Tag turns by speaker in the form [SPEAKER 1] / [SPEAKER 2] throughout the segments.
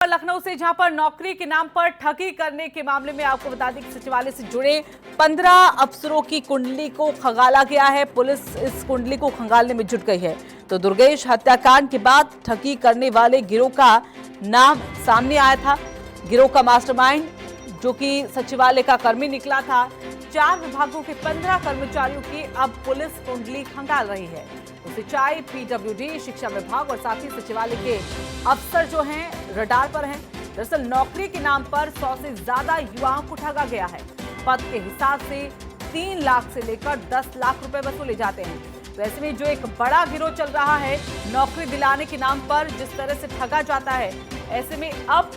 [SPEAKER 1] लखनऊ से जहां पर नौकरी के नाम पर ठगी करने के मामले में आपको बता दें कि सचिवालय से जुड़े 15 अफसरों की कुंडली को खंगाला गया है। पुलिस इस कुंडली को खंगालने में जुट गई है। तो दुर्गेश हत्याकांड के बाद ठगी करने वाले गिरोह का नाम सामने आया था। गिरोह का मास्टरमाइंड जो कि सचिवालय का कर्मी निकला था। 4 विभागों के 15 कर्मचारियों की अब पुलिस कुंडली खंगाल रही है। तो सिंचाई, पीडब्ल्यूडी, शिक्षा विभाग और साथ ही सचिवालय के अफसर जो हैं रडार पर हैं। दरअसल नौकरी के नाम पर 100 से ज्यादा युवाओं को ठगा गया है। पद के हिसाब से 3 लाख से लेकर 10 लाख रुपए वसूले जाते हैं। तो ऐसे में जो एक बड़ा गिरोह चल रहा है नौकरी दिलाने के नाम पर, जिस तरह से ठगा जाता है, ऐसे में अब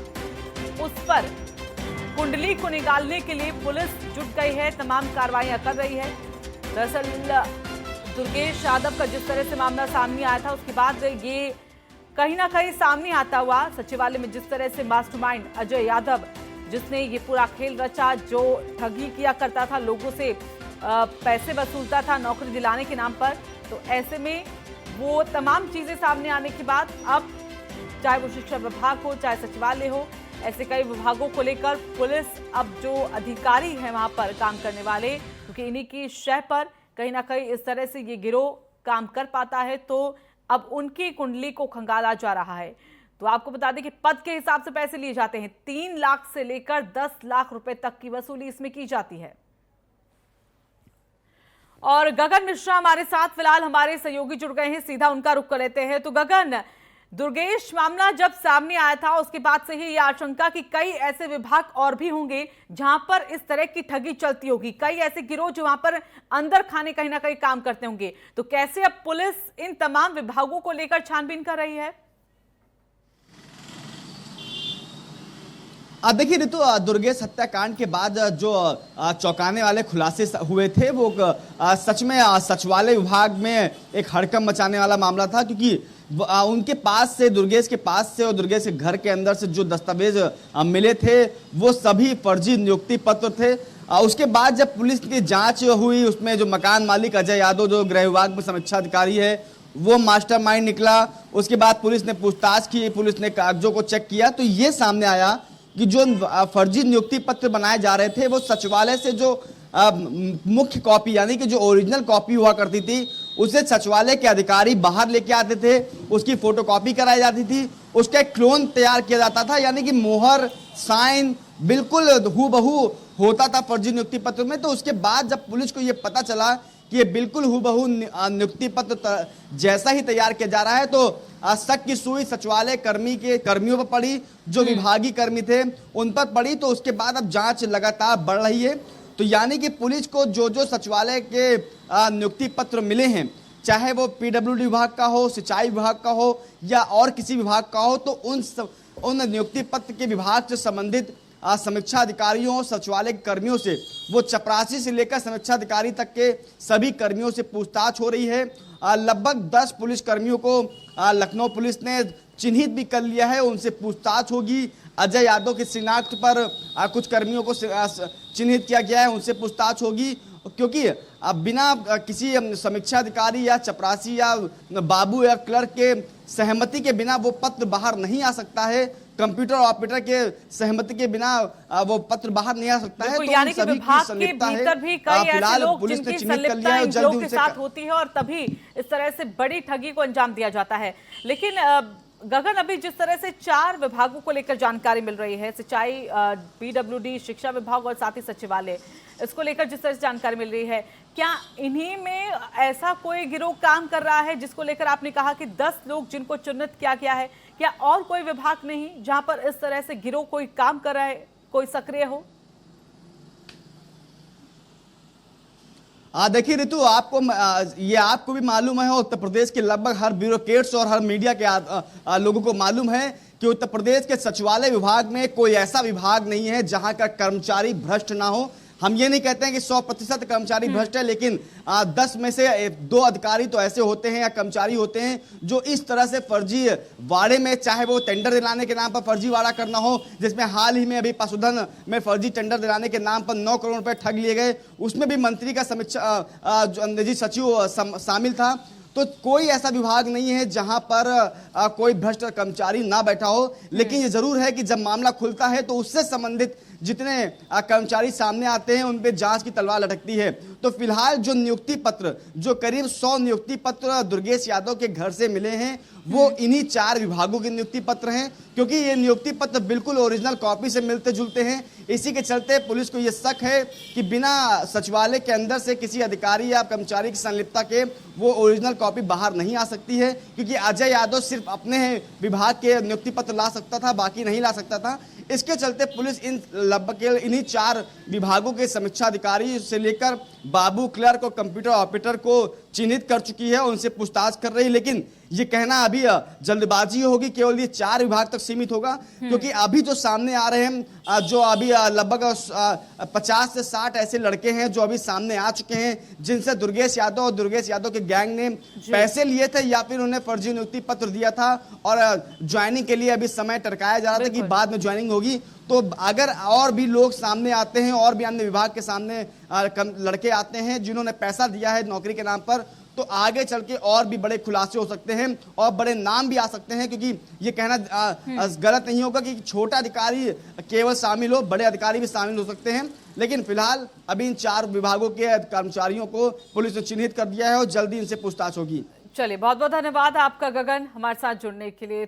[SPEAKER 1] उस पर कुंडली को निकालने के लिए पुलिस जुट गई है, तमाम कार्रवाइयां कर रही है। दरअसल दुर्गेश यादव का जिस तरह से मामला सामने आया था, उसके बाद ये कहीं ना कहीं सामने आता हुआ सचिवालय में जिस तरह से मास्टरमाइंड अजय यादव, जिसने ये पूरा खेल रचा, जो ठगी किया करता था, लोगों से पैसे वसूलता था नौकरी दिलाने के नाम पर। तो ऐसे में वो तमाम चीजें सामने आने के बाद अब चाहे वो शिक्षा विभाग हो, चाहे सचिवालय हो, ऐसे कई विभागों को लेकर पुलिस अब जो अधिकारी हैं वहां पर काम करने वाले, क्योंकि इन्हीं की शह पर कहीं ना कहीं इस तरह से ये गिरोह काम कर पाता है, तो अब उनकी कुंडली को खंगाला जा रहा है। तो आपको बता दें कि पद के हिसाब से पैसे लिए जाते हैं। 3 लाख से लेकर 10 लाख रुपए तक की वसूली इसमें की जाती है। और गगन मिश्रा हमारे साथ फिलहाल हमारे सहयोगी जुड़ गए हैं, सीधा उनका रुख कर लेते हैं। तो गगन, दुर्गेश मामला जब सामने आया था उसके बाद से ही ये आशंका कि कई ऐसे विभाग और भी होंगे जहां पर इस तरह की ठगी चलती होगी, कई ऐसे गिरोह जो वहां पर अंदर खाने कहीं ना कहीं काम करते होंगे। तो कैसे अब पुलिस इन तमाम विभागों को लेकर छानबीन कर रही है?
[SPEAKER 2] देखिए ऋतु, दुर्गेश हत्याकांड के बाद जो चौंकाने वाले खुलासे हुए थे वो सच में सचिवालय विभाग में एक हड़कंप मचाने वाला मामला था, क्योंकि उनके पास से, दुर्गेश के पास से और दुर्गेश के घर के अंदर से जो दस्तावेज मिले थे वो सभी फर्जी नियुक्ति पत्र थे। उसके बाद जब पुलिस की जांच हुई, उसमें जो मकान मालिक अजय यादव जो गृह विभाग में समीक्षा अधिकारी है वो मास्टरमाइंड निकला। उसके बाद पुलिस ने पूछताछ की, पुलिस ने कागजों को चेक किया, तो ये सामने आया कि जो फर्जी नियुक्ति पत्र बनाए जा रहे थे वो सचिवालय से जो मुख्य कॉपी यानी कि जो ओरिजिनल कॉपी हुआ करती थी उसे सचिवालय के अधिकारी बाहर लेके आते थे, उसकी फोटोकॉपी कराई जाती थी, उसका एक क्लोन तैयार किया जाता था, यानी कि मोहर साइन बिल्कुल हूबहू होता था फर्जी नियुक्ति पत्र में। तो उसके बाद जब पुलिस को ये पता चला कि ये बिल्कुल हूबहू नियुक्ति पत्र जैसा ही तैयार किया जा रहा है, तो शक की सुई सचिवालय कर्मियों पर पड़ी, जो विभागीय कर्मी थे उन पर पड़ी। तो उसके बाद अब जांच लगातार बढ़ रही है। तो यानी कि पुलिस को जो जो सचिवालय के नियुक्ति पत्र मिले हैं, चाहे वो पीडब्ल्यूडी विभाग का हो, सिंचाई विभाग का हो या और किसी विभाग का हो, तो उन नियुक्ति पत्र के विभाग से संबंधित समीक्षा अधिकारियों, सचिवालय के कर्मियों से, वो चपरासी से लेकर समीक्षा अधिकारी तक के सभी कर्मियों से पूछताछ हो रही है। लगभग 10 पुलिस कर्मियों को लखनऊ पुलिस ने चिन्हित भी कर लिया है, उनसे पूछताछ होगी। अजय यादव की शिनाख्त पर कुछ कर्मियों को चिन्हित किया गया है, उनसे पूछताछ होगी, क्योंकि बिना किसी समीक्षा अधिकारी या चपरासी या बाबू या क्लर्क के सहमति के बिना वो पत्र बाहर नहीं आ सकता है। कंप्यूटर ऑपरेटर के सहमति के बिना वो पत्र बाहर नहीं आ सकता है। तो
[SPEAKER 1] यानी कि विभाग के भीतर भी कई ऐसे लोग जिनकी संलिप्तता इन लोगों के साथ होती है और तभी इस तरह से बड़ी ठगी को अंजाम दिया जाता है। लेकिन गगन, अभी जिस तरह से 4 विभागों को लेकर जानकारी मिल रही है, सिंचाई, पीडब्ल्यूडी, शिक्षा विभाग और साथ ही सचिवालय, इसको लेकर जिस तरह से जानकारी मिल रही है, क्या इन्हीं में ऐसा कोई गिरोह काम कर रहा है जिसको लेकर आपने कहा कि 10 लोग जिनको चिन्हित किया गया है? क्या और कोई विभाग नहीं जहां पर इस तरह से गिरोह कोई काम कर रहा है, कोई सक्रिय हो?
[SPEAKER 2] देखिए ऋतु, आपको भी मालूम है, उत्तर प्रदेश के लगभग हर ब्यूरोक्रेट्स और हर मीडिया के लोगों को मालूम है कि उत्तर प्रदेश के सचिवालय विभाग में कोई ऐसा विभाग नहीं है जहां का कर्मचारी भ्रष्ट ना हो। हम ये नहीं कहते हैं कि 100% कर्मचारी भ्रष्ट है, लेकिन 10 में से 2 अधिकारी तो ऐसे होते हैं या कर्मचारी होते हैं जो इस तरह से फर्जी वाड़े में, चाहे वो टेंडर दिलाने के नाम पर फर्जी वाड़ा करना हो, जिसमें हाल ही में अभी पशुधन में फर्जी टेंडर दिलाने के नाम पर 9 करोड़ रुपए ठग लिए गए, उसमें भी मंत्री का समीक्षा निजी सचिव शामिल था। तो कोई ऐसा विभाग नहीं है जहां पर कोई भ्रष्ट कर्मचारी ना बैठा हो। लेकिन ये जरूर है कि जब मामला खुलता है तो उससे संबंधित जितने कर्मचारी सामने आते हैं उन पे जांच की तलवार लटकती है। तो फिलहाल जो नियुक्ति पत्र, जो करीब 100 नियुक्ति पत्र दुर्गेश यादव के घर से मिले हैं, वो इन्हीं 4 विभागों के नियुक्ति पत्र हैं, क्योंकि ये नियुक्ति पत्र बिल्कुल ओरिजिनल कॉपी से मिलते जुलते हैं। इसी के चलते पुलिस को ये शक है कि बिना सचिवालय के अंदर से किसी अधिकारी या कर्मचारी की संलिप्तता के वो ओरिजिनल कॉपी बाहर नहीं आ सकती है, क्योंकि अजय यादव सिर्फ अपने विभाग के नियुक्ति पत्र ला सकता था, बाकी नहीं ला सकता था। इसके चलते पुलिस लगभग इन्हीं 4 विभागों के समीक्षा अधिकारी से लेकर बाबू क्लर्क और कंप्यूटर ऑपरेटर को चिन्हित कर चुकी है, उनसे पूछताछ कर रही है। लेकिन ये कहना अभी जल्दबाजी होगी, केवल ये 4 विभाग तक सीमित होगा, क्योंकि अभी जो सामने आ रहे हैं, जो अभी लगभग 50 से 60 ऐसे लड़के हैं जो अभी सामने आ चुके हैं, जिनसे दुर्गेश यादव और दुर्गेश यादव के गैंग ने पैसे लिए थे या फिर उन्हें फर्जी नियुक्ति पत्र दिया था और ज्वाइनिंग के लिए अभी समय टरकाया जा रहा था कि बाद में ज्वाइनिंग होगी। तो अगर और भी लोग सामने आते हैं और भी अन्य विभाग के सामने लड़के आते हैं जिन्होंने पैसा दिया है नौकरी के नाम पर, तो आगे चल के और भी बड़े खुलासे हो सकते हैं और बड़े नाम भी आ सकते हैं, क्योंकि ये कहना गलत नहीं होगा कि छोटा अधिकारी केवल शामिल हो, बड़े अधिकारी भी शामिल हो सकते हैं। लेकिन फिलहाल अभी इन 4 विभागों के कर्मचारियों को पुलिस ने चिन्हित कर दिया है और जल्दी इनसे पूछताछ होगी।
[SPEAKER 1] चलिए, बहुत बहुत धन्यवाद आपका गगन, हमारे साथ जुड़ने के लिए।